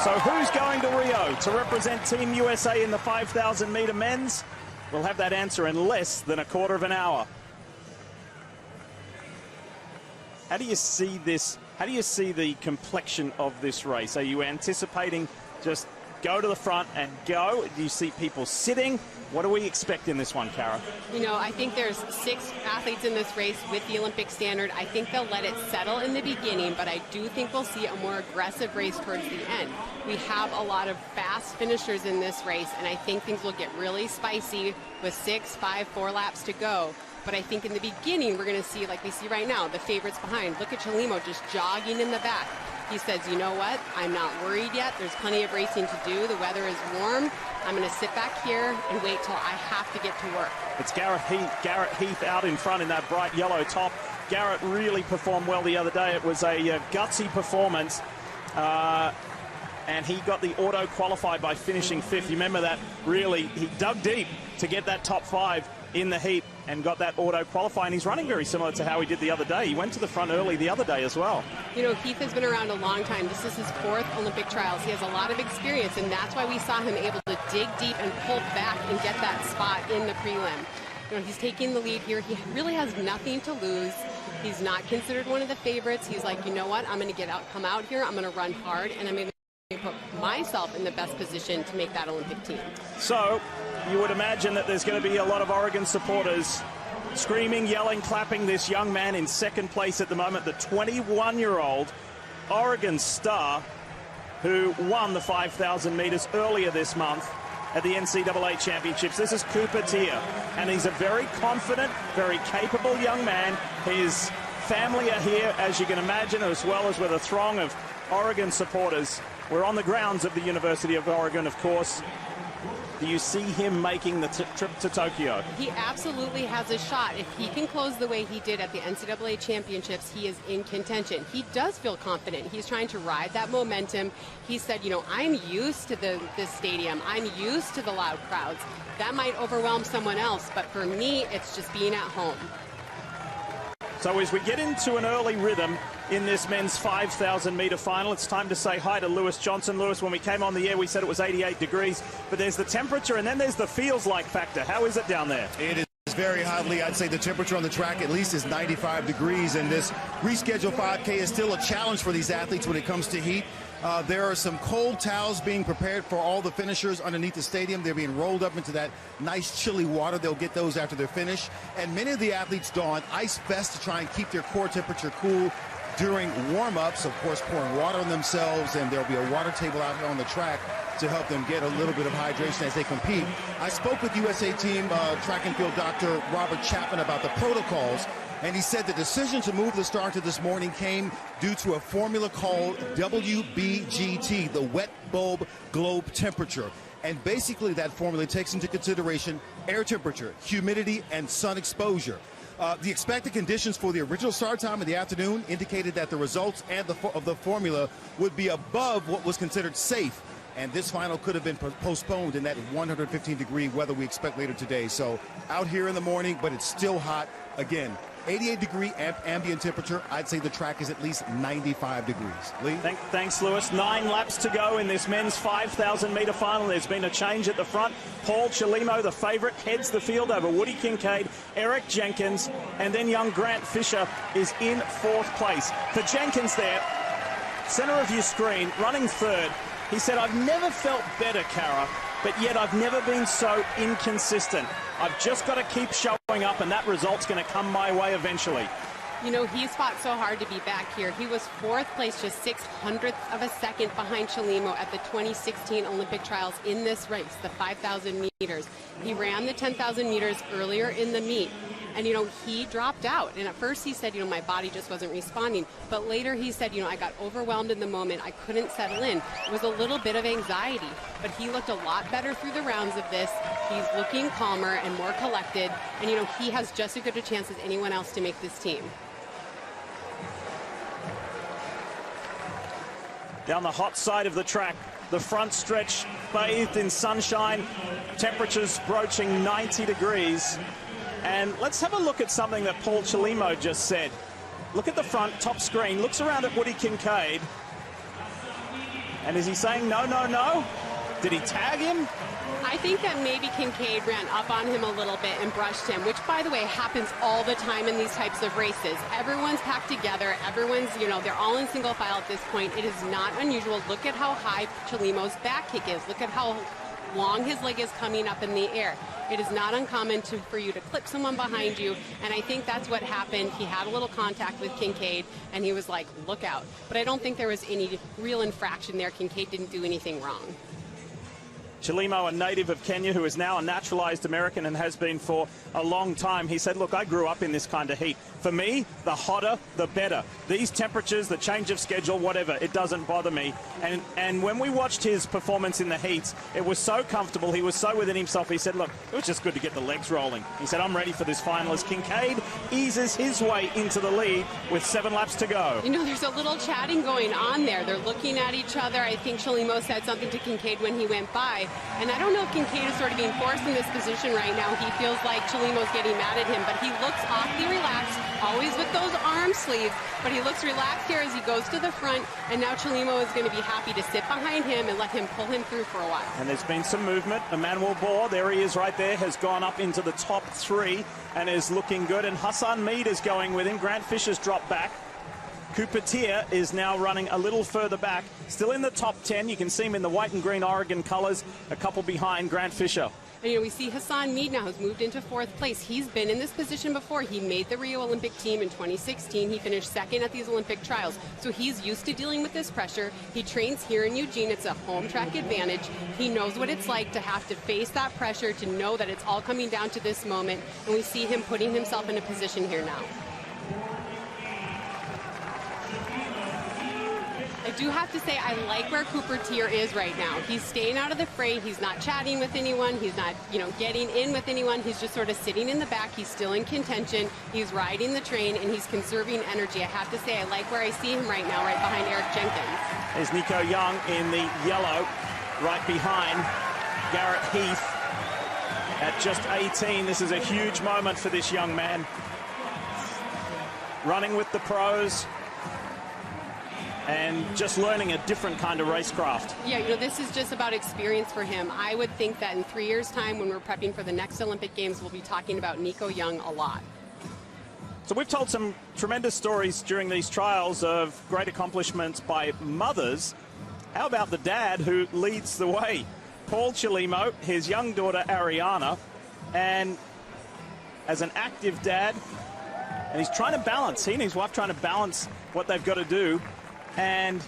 So who's going to Rio to represent Team USA in the 5,000 meter men's? We'll have that answer in less than a quarter of an hour. How do you see this? How do you see the complexion of this race? Are you anticipating just go to the front and go? Do you see people sitting? What do we expect in this one, Kara? You know, I think there's 6 athletes in this race with the Olympic standard. I think they'll let it settle in the beginning, but I do think we'll see a more aggressive race towards the end. We have a lot of fast finishers in this race, and I think things will get really spicy with 6, 5, 4 laps to go. But I think in the beginning, we're going to see, like we see right now, the favorites behind. Look at Chelimo just jogging in the back. He says, you know what, I'm not worried yet. There's plenty of racing to do. The weather is warm. I'm going to sit back here and wait till I have to get to work. It's Garrett Heath out in front in that bright yellow top. Garrett really performed well the other day. It was a gutsy performance. And he got the auto qualified by finishing 5th. You remember that? Really, he dug deep to get that top 5 in the heat and got that auto qualifying. He's running very similar to how he did the other day. He went to the front early the other day as well. You know, Heath has been around a long time. This is his 4th Olympic trials. He has a lot of experience, and that's why we saw him able to dig deep and pull back and get that spot in the prelim. You know, he's taking the lead here. He really has nothing to lose. He's not considered one of the favorites. He's like, you know what, I'm going to come out here, I'm going to run hard, and I'm going to put myself in the best position to make that Olympic team. So you would imagine that there's going to be a lot of Oregon supporters screaming, yelling, clapping this young man in 2nd place at the moment, the 21-year-old Oregon star who won the 5,000 meters earlier this month at the NCAA championships. This is Cooper Teare, and he's a very confident, very capable young man. His family are here, as you can imagine, as well as with a throng of Oregon supporters. We're on the grounds of the University of Oregon, of course. Do you see him making the trip to Tokyo? He absolutely has a shot. If he can close the way he did at the NCAA championships, he is in contention. He does feel confident. He's trying to ride that momentum. He said, you know, I'm used to this stadium. I'm used to the loud crowds. That might overwhelm someone else, but for me, it's just being at home. So as we get into an early rhythm in this men's 5,000 meter final, it's time to say hi to Lewis Johnson. Lewis, when we came on the air, we said it was 88 degrees, but there's the temperature and then there's the feels like factor. How is it down there? It is very hotly. I'd say the temperature on the track at least is 95 degrees, and this rescheduled 5K is still a challenge for these athletes when it comes to heat. There are some cold towels being prepared for all the finishers underneath the stadium. They're being rolled up into that nice chilly water. They'll get those after their finish. And many of the athletes don ice vests to try and keep their core temperature cool during warm-ups, of course, pouring water on themselves, and there'll be a water table out here on the track to help them get a little bit of hydration as they compete. I spoke with USA team track and field Dr. Robert Chapman about the protocols, and he said the decision to move the start to this morning came due to a formula called WBGT, the wet bulb globe temperature. And basically that formula takes into consideration air temperature, humidity, and sun exposure. The expected conditions for the original start time in the afternoon indicated that the results and of the formula would be above what was considered safe. And this final could have been postponed in that 115-degree weather we expect later today. So out here in the morning, but it's still hot. Again, 88-degree ambient temperature. I'd say the track is at least 95 degrees. Lee? Thanks, Lewis. 9 laps to go in this men's 5,000-meter final. There's been a change at the front. Paul Chelimo, the favorite, heads the field over Woody Kincaid, Eric Jenkins, and then young Grant Fisher is in 4th place. For Jenkins there, center of your screen, running 3rd. He said, I've never felt better, Kara, but yet I've never been so inconsistent. I've just got to keep showing up, and that result's going to come my way eventually. You know, he's fought so hard to be back here. He was 4th place, just 0.06 of a second behind Chelimo at the 2016 Olympic trials in this race, the 5,000 meters. He ran the 10,000 meters earlier in the meet, and, you know, he dropped out. And at first he said, you know, my body just wasn't responding. But later he said, you know, I got overwhelmed in the moment. I couldn't settle in. It was a little bit of anxiety. But he looked a lot better through the rounds of this. He's looking calmer and more collected. And, you know, he has just as good a chance as anyone else to make this team. Down the hot side of the track, the front stretch bathed in sunshine, temperatures broaching 90 degrees. And let's have a look at something that Paul Chelimo just said. Look at the front, top screen, looks around at Woody Kincaid. And is he saying no, no, no? Did he tag him? I think that maybe Kincaid ran up on him a little bit and brushed him, which, by the way, happens all the time in these types of races. Everyone's packed together. Everyone's, they're all in single file at this point. It is not unusual. Look at how high Chelimo's back kick is. Look at how long his leg is coming up in the air. It is not uncommon for you to clip someone behind you, and I think that's what happened. He had a little contact with Kincaid, and he was like, look out. But I don't think there was any real infraction there. Kincaid didn't do anything wrong. Chelimo, a native of Kenya, who is now a naturalized American and has been for a long time, he said, look, I grew up in this kind of heat. For me, the hotter, the better. These temperatures, the change of schedule, whatever, it doesn't bother me. And when we watched his performance in the heats, it was so comfortable. He was so within himself. He said, look, it was just good to get the legs rolling. He said, I'm ready for this final as Kincaid eases his way into the lead with 7 laps to go. There's a little chatting going on there. They're looking at each other. I think Chelimo said something to Kincaid when he went by. And I don't know if Kincaid is sort of being forced in this position right now. He feels like Chelimo's getting mad at him, but he looks awfully relaxed, always with those arm sleeves, but he looks relaxed here as he goes to the front, and now Chelimo is going to be happy to sit behind him and let him pull him through for a while. And there's been some movement. Emmanuel Bor, there he is right there, has gone up into the top 3 and is looking good, and Hassan Mead is going with him. Grant Fisher's dropped back. Cooper Teare is now running a little further back, still in the top 10. You can see him in the white and green Oregon colors, a couple behind Grant Fisher. And, we see Hassan Mead now has moved into 4th place. He's been in this position before. He made the Rio Olympic team in 2016. He finished 2nd at these Olympic trials. So he's used to dealing with this pressure. He trains here in Eugene. It's a home track advantage. He knows what it's like to have to face that pressure, to know that it's all coming down to this moment. And we see him putting himself in a position here now. I do have to say I like where Cooper Teare is right now. He's staying out of the fray. He's not chatting with anyone. He's not, getting in with anyone. He's just sort of sitting in the back. He's still in contention. He's riding the train, and he's conserving energy. I have to say I like where I see him right now, right behind Eric Jenkins. There's Nico Young in the yellow, right behind Garrett Heath at just 18. This is a huge moment for this young man. Running with the pros and just learning a different kind of racecraft. Yeah, this is just about experience for him. I would think that in 3 years' time, when we're prepping for the next Olympic Games, we'll be talking about Nico Young a lot. So we've told some tremendous stories during these trials of great accomplishments by mothers. How about the dad who leads the way? Paul Chelimo, his young daughter Ariana, and as an active dad, and he's trying to balance, he and his wife trying to balance what they've got to do. And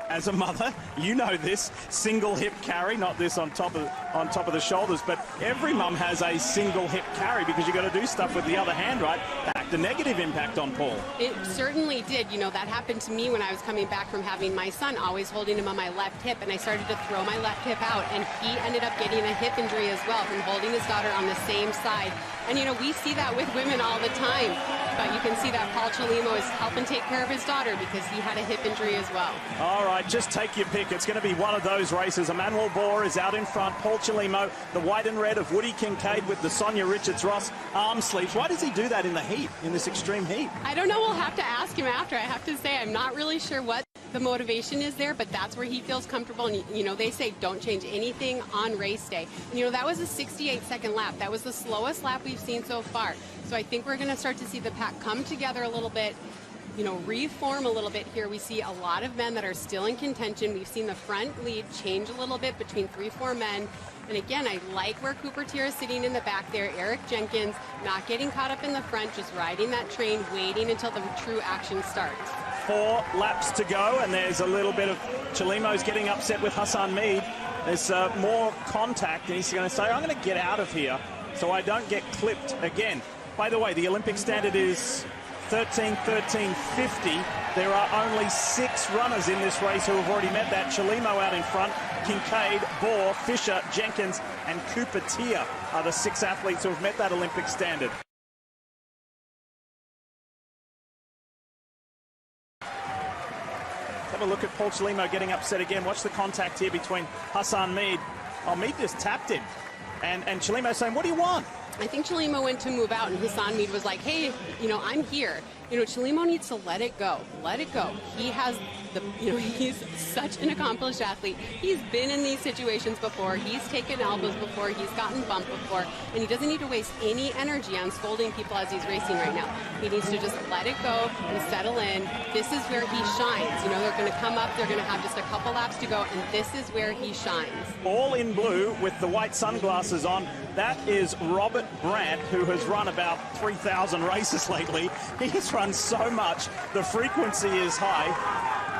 as a mother, you know this, single hip carry, not this on top of the shoulders, but every mum has a single hip carry because you've got to do stuff with the other hand, right? That had a negative impact on Paul. It certainly did. That happened to me when I was coming back from having my son, always holding him on my left hip, and I started to throw my left hip out, and he ended up getting a hip injury as well from holding his daughter on the same side. And, we see that with women all the time. But you can see that Paul Chelimo is helping take care of his daughter because he had a hip injury as well. All right, just take your pick. It's going to be one of those races. Emmanuel Bor is out in front. Paul Chelimo, the white and red of Woody Kincaid with the Sonia Richards-Ross arm sleeves. Why does he do that in the heat, in this extreme heat? I don't know. We'll have to ask him after. I have to say I'm not really sure what the motivation is there, but that's where he feels comfortable. And, they say don't change anything on race day. And, that was a 68-second lap. That was the slowest lap we've seen so far. So I think we're going to start to see the pack come together a little bit, reform a little bit here. We see a lot of men that are still in contention. We've seen the front lead change a little bit between 3-4 men. And again, I like where Cooper Teare is sitting in the back there. Eric Jenkins not getting caught up in the front, just riding that train, waiting until the true action starts. 4 laps to go, and there's a little bit of Chelimo's getting upset with Hassan Mead. There's more contact, and he's going to say, I'm going to get out of here so I don't get clipped again. By the way, the Olympic standard is 13:13:50. There are only 6 runners in this race who have already met that. Chelimo out in front, Kincaid, Bor, Fisher, Jenkins, and Cooper Teare are the 6 athletes who have met that Olympic standard. Have a look at Paul Chelimo getting upset again. Watch the contact here between Hassan Mead. Oh, Mead just tapped him. And Chelimo saying, what do you want? I think Chelimo went to move out, and Hassan Mead was like, hey, you know, I'm here. You know, Chelimo needs to let it go. Let it go. He has the, you know, he's such an accomplished athlete. He's been in these situations before. He's taken elbows before. He's gotten bumped before. And he doesn't need to waste any energy on scolding people as he's racing right now. He needs to just let it go and settle in. This is where he shines. You know, they're going to come up. They're going to have just a couple laps to go. And this is where he shines. All in blue with the white sunglasses on. That is Robert Brandt, who has run about 3,000 races lately. He's run so much, the frequency is high,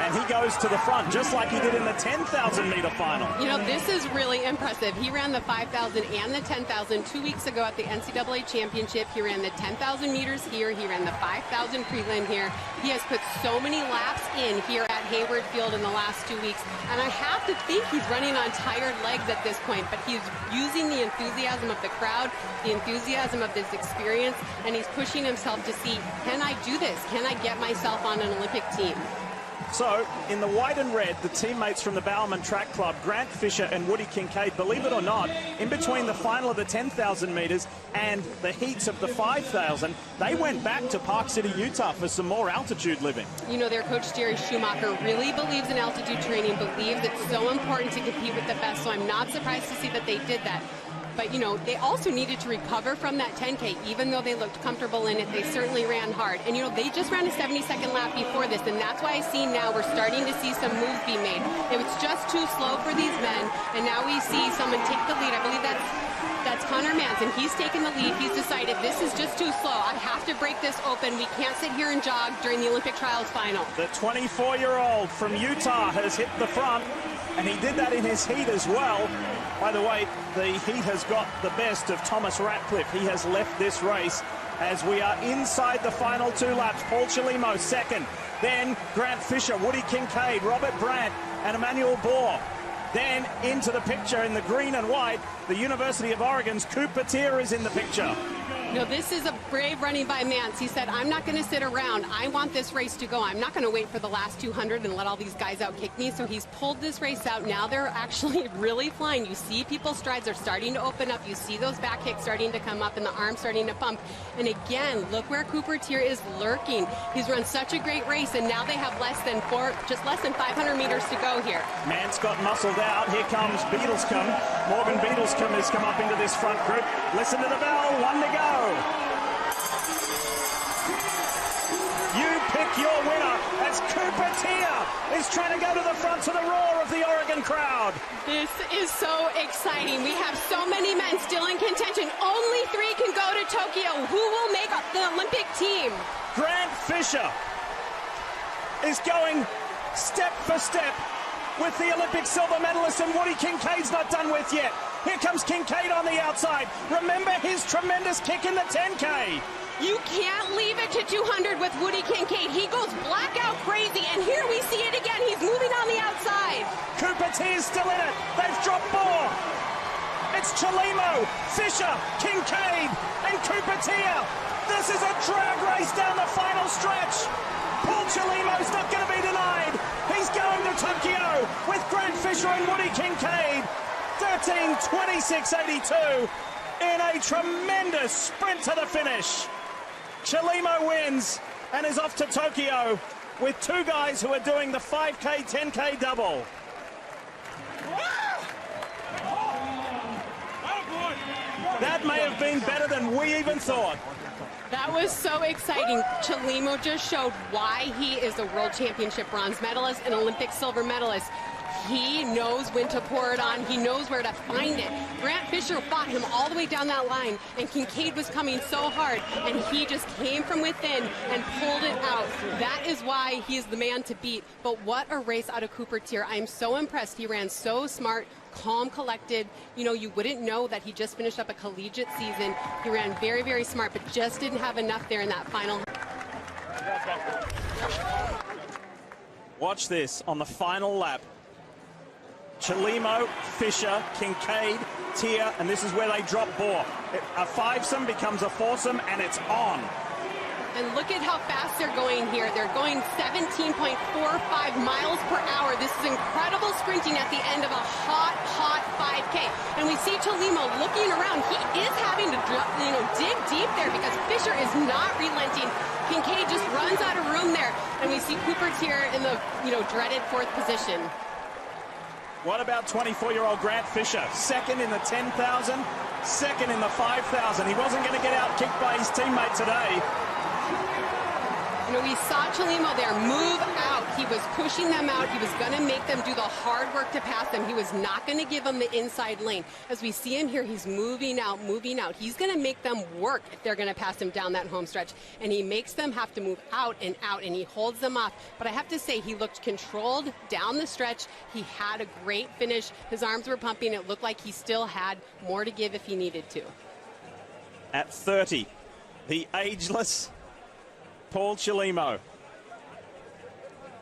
and he goes to the front just like he did in the 10,000 meter final. You know, this is really impressive. He ran the 5,000 and the 10,000 2 weeks ago at the NCAA championship. He ran the 10,000 meters here. He ran the 5,000 prelim here. He has put so many laps in here at Hayward Field in the last 2 weeks, and I have to think he's running on tired legs at this point, but he's using the enthusiasm of the crowd, the enthusiasm of this experience, and he's pushing himself to see, can I do this? Can I get myself on an Olympic team? So, in the white and red, the teammates from the Bowerman Track Club, Grant Fisher and Woody Kincaid, believe it or not, in between the final of the 10,000 meters and the heats of the 5,000, they went back to Park City, Utah for some more altitude living. You know, their coach, Jerry Schumacher, really believes in altitude training, believes it's so important to compete with the best, so I'm not surprised to see that they did that. But, you know, they also needed to recover from that 10K. Even though they looked comfortable in it, they certainly ran hard. And, you know, they just ran a 72nd lap before this, and that's why I see now we're starting to see some moves be made. It was just too slow for these men, and now we see someone take the lead. I believe that's Conner Mantz, and he's taken the lead. He's decided this is just too slow. I have to break this open. We can't sit here and jog during the Olympic trials final. The 24-year-old from Utah has hit the front, and he did that in his heat as well. By the way, the heat has got the best of Thomas Ratcliffe. He has left this race as we are inside the final 2 laps. Paul Chelimo second, then Grant Fisher, Woody Kincaid, Robert Brandt, and Emmanuel Bor. Then into the picture in the green and white, the University of Oregon's Cooper Teare is in the picture. No, this is a brave running by Mantz. He said, I'm not going to sit around. I want this race to go. I'm not going to wait for the last 200 and let all these guys outkick me. So he's pulled this race out. Now they're actually really flying. You see people's strides are starting to open up. You see those back kicks starting to come up and the arms starting to pump. And again, look where Cooper Teare is lurking. He's run such a great race, and now they have just less than 500 meters to go here. Mantz got muscled out. Here comes Beadlescomb. Morgan Beadlescomb has come up into this front group. Listen to the bell. 1 to go. You pick your winner as Cooper Teare is trying to go to the front to the roar of the Oregon crowd. This is so exciting. We have so many men still in contention. Only 3 can go to Tokyo. Who will make up the Olympic team? Grant Fisher is going step for step with the Olympic silver medalist, and Woody Kincaid's not done with yet. Here comes Kincaid on the outside. Remember his tremendous kick in the 10K. You can't leave it to 200 with Woody Kincaid. He goes blackout crazy, and here we see it again. He's moving on the outside. Cooper Teare's still in it. They've dropped Bor. It's Chelimo, Fisher, Kincaid, and Cooper Teare. This is a drag race down the final stretch. Paul Chelimo's not going to be denied. He's going to Tokyo with Grant Fisher and Woody Kincaid. 13:26.82 in a tremendous sprint to the finish. Chelimo wins and is off to Tokyo with 2 guys who are doing the 5K, 10K double. That may have been better than we even thought. That was so exciting. Chelimo just showed why he is a World Championship bronze medalist and Olympic silver medalist. He knows when to pour it on. He knows where to find it. Grant Fisher fought him all the way down that line, and Kincaid was coming so hard, and he just came from within and pulled it out. That is why he is the man to beat. But what a race out of Cooper Teare. I am so impressed. He ran so smart, calm, collected. You know, you wouldn't know that he just finished up a collegiate season. He ran very, very smart, but just didn't have enough there in that final. Watch this on the final lap. Chelimo, Fisher, Kincaid, Teare, and this is where they drop Bor. A 5-some becomes a 4-some, and it's on. And look at how fast they're going here. They're going 17.45 miles per hour. This is incredible sprinting at the end of a hot 5K. And we see Chelimo looking around. He is having to, not relenting. Kincaid just runs out of room there, and we see Cooper Teare in the, dreaded 4th position. What about 24-year-old Grant Fisher? Second in the 10,000, second in the 5,000. He wasn't going to get out-kicked by his teammate today. We saw Chelimo there move out. He was pushing them out. He was going to make them do the hard work to pass them. He was not going to give them the inside lane. As we see him here, he's moving out, moving out. He's going to make them work if they're going to pass him down that home stretch. And he makes them have to move out, and he holds them off. But I have to say, he looked controlled down the stretch. He had a great finish. His arms were pumping. It looked like he still had more to give if he needed to. At 30, the ageless Paul Chelimo.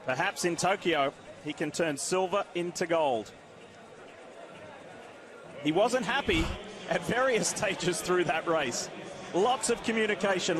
Perhaps in Tokyo, he can turn silver into gold. He wasn't happy at various stages through that race. Lots of communication.